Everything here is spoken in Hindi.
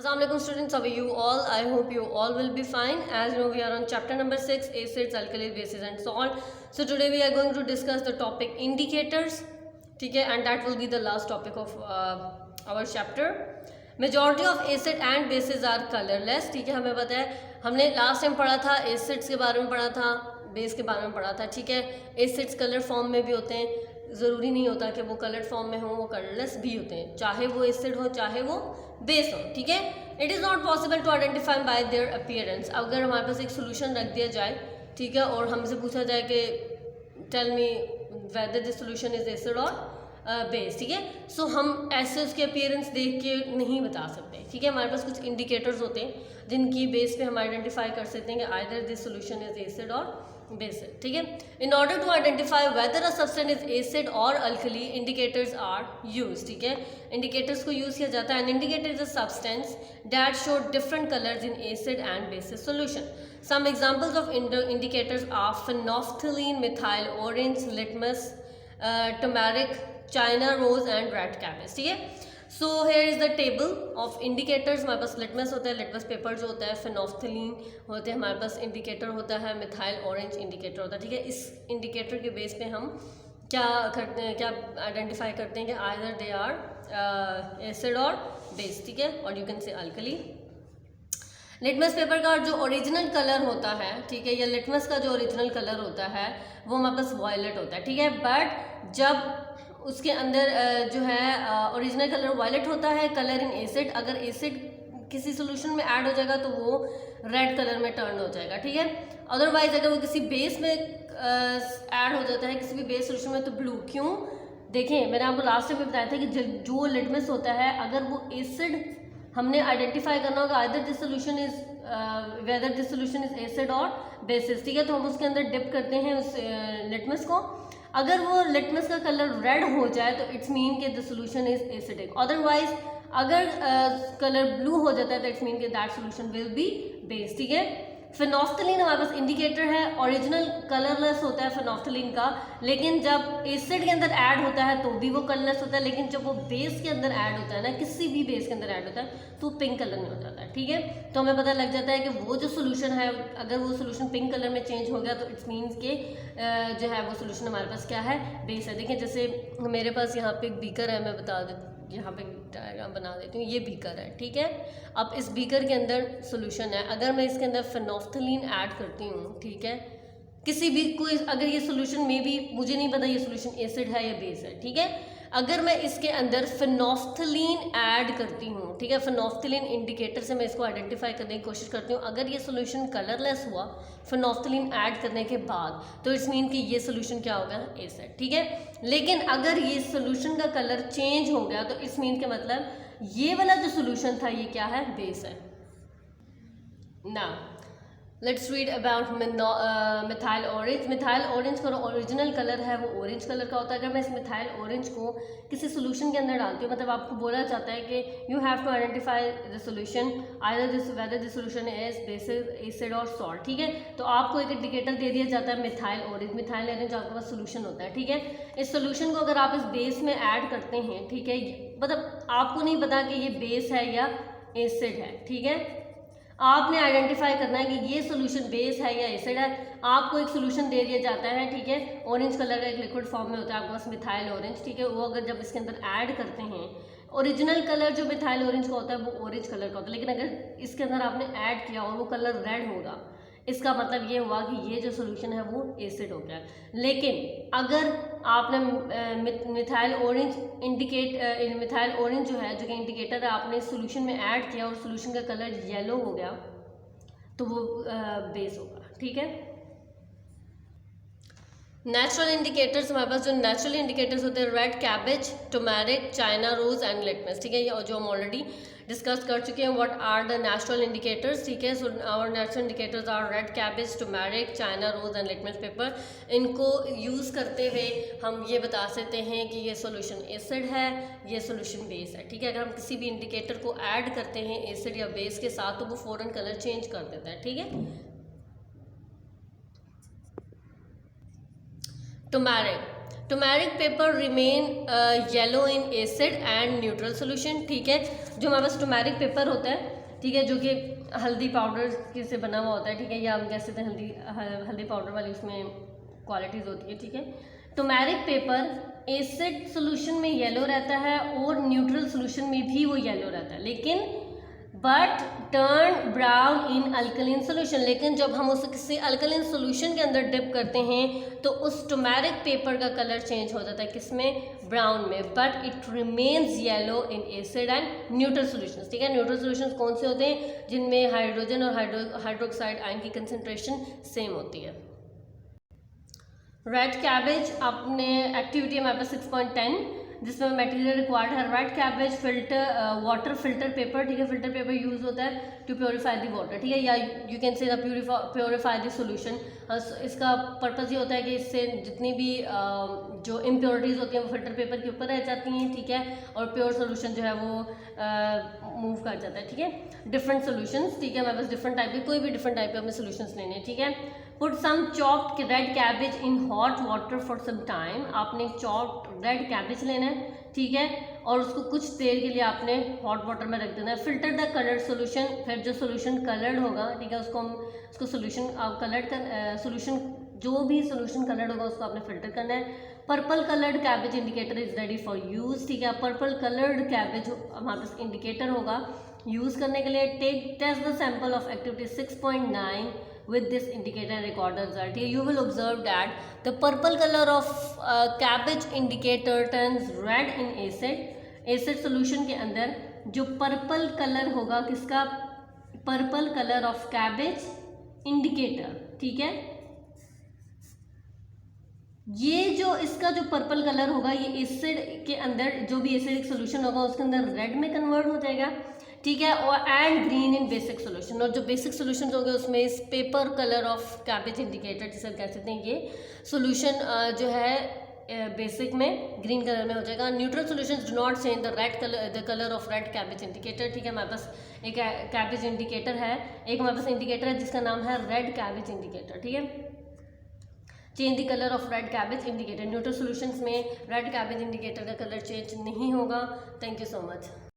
Assalamualaikum students, how are you all? I hope you all will be fine. As you know, we are on chapter number 6, acids, alkali, bases and salt. So today we are going to discuss the topic indicators, okay, and that will be the last topic of our chapter. Majority of acid and bases are colorless, ठीक है. हमें पता है, हमने लास्ट टाइम पढ़ा था एसिड्स के बारे में पढ़ा था, बेस के बारे में पढ़ा था, ठीक है. एसिड्स कलर फॉर्म में भी होते हैं, ज़रूरी नहीं होता कि वो कलर फॉर्म में हो, वो कलरलेस भी होते हैं, चाहे वो एसिड हो चाहे वो बेस हो, ठीक है. It is not possible to identify by their appearance. अगर हमारे पास एक सोल्यूशन रख दिया जाए, ठीक है, और हमसे पूछा जाए कि tell me whether this solution is acid or base, ठीक है, सो हम ऐसे उसके अपीयरेंस देख के नहीं बता सकते, ठीक है. हमारे पास कुछ इंडिकेटर्स होते हैं जिनकी बेस पे हम आइडेंटिफाई कर सकते हैं कि either this solution is acid or base, ठीक है. In order to identify whether a substance is acid or alkali, indicators are use, ठीक है. इंडिकेटर्स को यूज़ किया जाता है. And indicator is a substance that show different colours in acid and basis solution. Some examples of indicators are phenolphthalein, methyl orange, litmus, turmeric, China rose and red cabbage, ठीक है. So here is the table of indicators. हमारे पास लिटमस होता है, लिटमस पेपर जो होता है, फेनोफ्थलीन होते हैं, हमारे पास इंडिकेटर होता है, मिथाइल ऑरेंज इंडिकेटर होता है, ठीक है. इस इंडिकेटर के बेस पे हम क्या करते हैं, क्या आइडेंटिफाई करते हैं कि either they are acid or base, ठीक है, और you can say alkali. Litmus paper का जो ओरिजिनल कलर होता है, ठीक है, या लिटमस का जो ओरिजिनल कलर होता है वो हमारे पास वायलेट होता है, ठीक है. बट जब उसके अंदर जो है ओरिजिनल कलर वायलेट होता है, कलर इन एसिड, अगर एसिड किसी सोल्यूशन में ऐड हो जाएगा तो वो रेड कलर में टर्न हो जाएगा, ठीक है. अदरवाइज अगर वो किसी बेस में ऐड हो जाता है, किसी भी बेस सोल्यूशन में, तो ब्लू. क्यों? देखें, मैंने आपको लास्ट टाइम में बताया था कि जो लिटमस होता है, अगर वो एसिड हमने आइडेंटिफाई करना होगा either this solution is whether this solution is acid और बेसिस, ठीक है, तो हम उसके अंदर डिप करते हैं उस लिटमस को. अगर वो लिटमस का कलर रेड हो जाए तो इट्स मीन कि the solution is acidic. Otherwise अगर कलर ब्लू हो जाता है तो इट्स मीन कि that solution will be base, ठीक है. फेनोफ्थलीन हमारे पास इंडिकेटर है, ओरिजिनल कलरलेस होता है फेनोफ्थलीन का, लेकिन जब एसिड के अंदर ऐड होता है तो भी वो कलरलेस होता है, लेकिन जब वो बेस के अंदर ऐड होता है ना, किसी भी बेस के अंदर ऐड होता है तो पिंक कलर में हो जाता है, ठीक है. तो हमें पता लग जाता है कि वो जो सोल्यूशन है, अगर वो सोल्यूशन पिंक कलर में चेंज हो गया तो इट्स मीन्स के जो है वो सोल्यूशन हमारे पास क्या है, बेस है. देखिए, जैसे मेरे पास यहाँ पे एक बीकर है, मैं बता देती, यहाँ पे डायग्राम बना देती हूँ, ये बीकर है, ठीक है. अब इस बीकर के अंदर सोल्यूशन है, अगर मैं इसके अंदर फेनोफ्थलीन ऐड करती हूँ, ठीक है, किसी भी कोई, अगर ये सोल्यूशन में भी मुझे नहीं पता ये सोल्यूशन एसिड है या बेस है, ठीक है, अगर मैं इसके अंदर फेनोफ्थलीन ऐड करती हूँ, ठीक है, फेनोफ्थलीन इंडिकेटर से मैं इसको आइडेंटिफाई करने की कोशिश करती हूँ. अगर ये सोल्यूशन कलरलेस हुआ फेनोफ्थलीन ऐड करने के बाद तो इट्स मीन कि ये सोल्यूशन क्या होगा, एसिड, ठीक है. लेकिन अगर ये सोल्यूशन का कलर चेंज हो गया तो इट्स मीन के मतलब ये वाला जो सोल्यूशन था ये क्या है, बेस है. ना let's read about methyl orange. Methyl orange का ओरिजिनल कलर है वो ऑरेंज कलर का होता है. अगर मैं इस मिथाइल ऑरेंज को किसी सोल्यूशन के अंदर डालती हूँ, मतलब आपको बोला जाता है कि you have to identify the solution either this whether this solution is basis acid or salt, ठीक है. तो आपको एक इंडिकेटर दे दिया जाता है मिथाइल ऑरेंज. मिथाइल ऑरेंज आपके पास सोल्यूशन होता है, ठीक है. इस सोल्यूशन को अगर आप इस बेस में ऐड करते हैं, ठीक है, मतलब आपको नहीं पता कि ये बेस है या एसिड है, ठीक है, आपने आइडेंटिफाई करना है कि ये सोल्यूशन बेस है या एसिड है. आपको एक सोल्यूशन दे दिया जाता है, ठीक है, ऑरेंज कलर का, एक लिक्विड फॉर्म में होता है आपके पास मिथाइल ऑरेंज, ठीक है. वो अगर जब इसके अंदर ऐड करते हैं, ओरिजिनल कलर जो मिथाइल ऑरेंज का होता है वो ऑरेंज कलर का होता है, लेकिन अगर इसके अंदर आपने ऐड किया और वो कलर रेड होगा, इसका मतलब ये हुआ कि ये जो सोल्यूशन है वो एसिड हो गया. लेकिन अगर आपने मिथाइल ऑरेंज मिथाइल ऑरेंज जो है, जो कि इंडिकेटर है, आपने सोल्यूशन में ऐड किया और सोल्यूशन का कलर येलो हो गया तो वो बेस होगा, ठीक है. नेचुरल इंडिकेटर्स, हमारे पास जो नेचुरल इंडिकेटर्स होते हैं, red cabbage, turmeric, China rose and litmus, ठीक है, ये जो हम ऑलरेडी डिस्कस कर चुके हैं. What are the natural indicators, ठीक है. So our natural indicators are red cabbage, turmeric, China rose and litmus paper. इनको यूज़ करते हुए हम ये बता सकते हैं कि ये सोल्यूशन एसिड है, ये सोल्यूशन बेस है, ठीक है. अगर हम किसी भी इंडिकेटर को ऐड करते हैं एसिड या बेस के साथ तो वो फ़ौरन कलर चेंज कर देता है, ठीक है. Turmeric paper remain yellow in acid and neutral solution, ठीक है. जो हमारे पास टर्मेरिक पेपर होता है, ठीक है, जो कि हल्दी पाउडर से बना हुआ होता है, ठीक है, या हम कह सकते हैं हल्दी पाउडर वाली उसमें क्वालिटीज़ होती है, ठीक है। टर्मेरिक पेपर एसिड सोल्यूशन में येलो रहता है और न्यूट्रल सोल्यूशन में भी वो येलो रहता है, लेकिन but turn brown in alkaline solution. लेकिन जब हम उसे किसी अल्कलीन सोल्यूशन के अंदर डिप करते हैं तो उस टर्मेरिक पेपर का कलर चेंज हो जाता है, किसमें, ब्राउन में, but it remains yellow in acid and neutral solutions, ठीक है। न्यूट्रल सोल्यूशंस कौन से होते हैं, जिनमें हाइड्रोजन और हाइड्रोक्साइड आयन की कंसंट्रेशन सेम होती है। रेड कैबेज अपने एक्टिविटी हमारे पास 6.10, जिसमें मटेरियल रिक्वायर्ड है red cabbage filter water filter paper, ठीक है। फिल्टर पेपर यूज होता है टू प्योरीफाई द वाटर, ठीक है, या you can say purify the solution. इसका पर्पज़ ये होता है कि इससे जितनी भी जो इम्प्योरिटीज़ होती हैं वो फिल्टर पेपर के ऊपर रह जाती हैं, ठीक है, और प्योर सोल्यूशन जो है वो मूव कर जाता है, ठीक है। डिफरेंट सोल्यूशंस, ठीक है, हमारे पास डिफरेंट टाइप के, कोई भी डिफरेंट टाइप के हमें सोल्यूशंस लेने हैं, ठीक है। Put some chopped red cabbage in hot water for some time, आपने चॉप्ड रेड कैबेज लेना है, ठीक है, और उसको कुछ देर के लिए आपने हॉट वाटर में रख देना है। फिल्टर द कलर्ड सोल्यूशन, फिर जो सोल्यूशन कलर्ड होगा, ठीक है, उसको सोल्यूशन कलर्ड कर सोल्यूशन जो भी सोल्यूशन कलर्ड होगा उसको आपने फिल्टर करना है। Purple coloured cabbage indicator is ready for use, ठीक है। पर्पल कलर्ड कैबेज हमारे पास इंडिकेटर होगा यूज़ करने के लिए। Test the sample of activity 6.9 with this indicator and record the result. Here you will observe that the purple color of cabbage indicator turns red in acid solution के अंदर जो पर्पल कलर होगा किसका, purple colour of cabbage indicator, ठीक है। ये जो इसका जो पर्पल कलर होगा ये एसिड के अंदर जो भी एसिडिक सोल्यूशन होगा उसके अंदर रेड में कन्वर्ट हो जाएगा, ठीक है, और and green in basic solution. और जो बेसिक सोल्यूशन होंगे उसमें इस paper colour of cabbage indicator जिसे हम कह सकते हैं ये सोल्यूशन जो है बेसिक में ग्रीन कलर में हो जाएगा। Neutral solutions do not change the colour of red cabbage indicator, ठीक है। हमारे पास एक कैबेज इंडिकेटर है, एक हमारे पास इंडिकेटर है जिसका नाम है रेड कैबेज इंडिकेटर, ठीक है। Change the colour of red cabbage indicator, neutral solutions में रेड कैबेज इंडिकेटर का कलर चेंज नहीं होगा। Thank you so much.